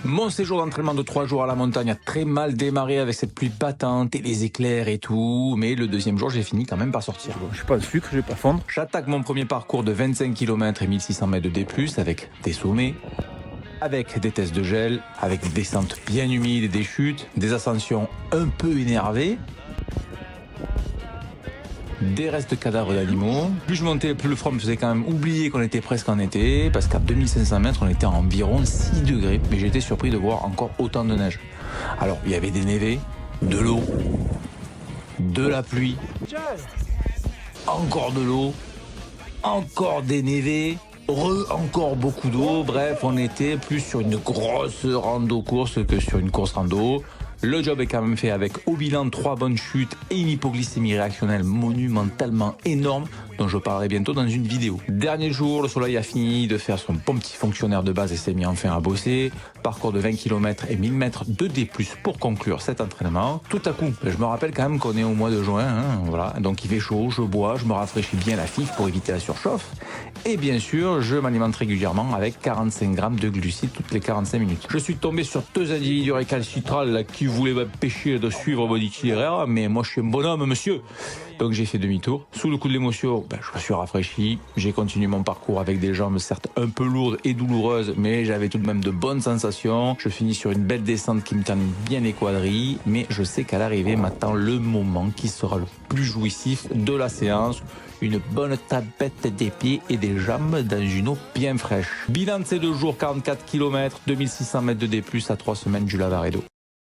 Mon séjour d'entraînement de 3 jours à la montagne a très mal démarré avec cette pluie battante et les éclairs et tout, mais le deuxième jour, j'ai fini quand même par sortir. Je suis pas le sucre, je vais pas fondre. J'attaque mon premier parcours de 25 km et 1600 mètres de D+, avec des sommets, avec des tests de gel, avec des descentes bien humides et des chutes, des ascensions un peu énervées, des restes de cadavres d'animaux. Plus je montais, plus le froid me faisait quand même oublier qu'on était presque en été, parce qu'à 2500 mètres, on était à environ 6 degrés, mais j'étais surpris de voir encore autant de neige. Alors, il y avait des névés, de l'eau, de la pluie, encore de l'eau, encore des névés, encore beaucoup d'eau. Bref, on était plus sur une grosse rando-course que sur une course rando. Le job est quand même fait avec au bilan 3 bonnes chutes et une hypoglycémie réactionnelle monumentalement énorme dont je parlerai bientôt dans une vidéo. Dernier jour, le soleil a fini de faire son bon petit fonctionnaire de base et s'est mis enfin à bosser. Parcours de 20 km et 1000 mètres de D+, pour conclure cet entraînement. Tout à coup, je me rappelle quand même qu'on est au mois de juin, voilà. Donc il fait chaud, je bois, je me rafraîchis bien la fif pour éviter la surchauffe. Et bien sûr, je m'alimente régulièrement avec 45 grammes de glucides toutes les 45 minutes. Je suis tombé sur 2 individus récalcitrants là, qui voulaient m'empêcher de suivre mon itinéraire, mais moi je suis un bonhomme, monsieur. Donc j'ai fait demi-tour. Sous le coup de l'émotion, je me suis rafraîchi. J'ai continué mon parcours avec des jambes certes un peu lourdes et douloureuses, mais j'avais tout de même de bonnes sensations. Je finis sur une belle descente qui me termine bien les quadrilles, mais je sais qu'à l'arrivée m'attend le moment qui sera le plus jouissif de la séance. Une bonne tapette des pieds et des jambes dans une eau bien fraîche. Bilan de ces 2 jours, 44 km, 2600 mètres de D+, à 3 semaines du Lavaredo.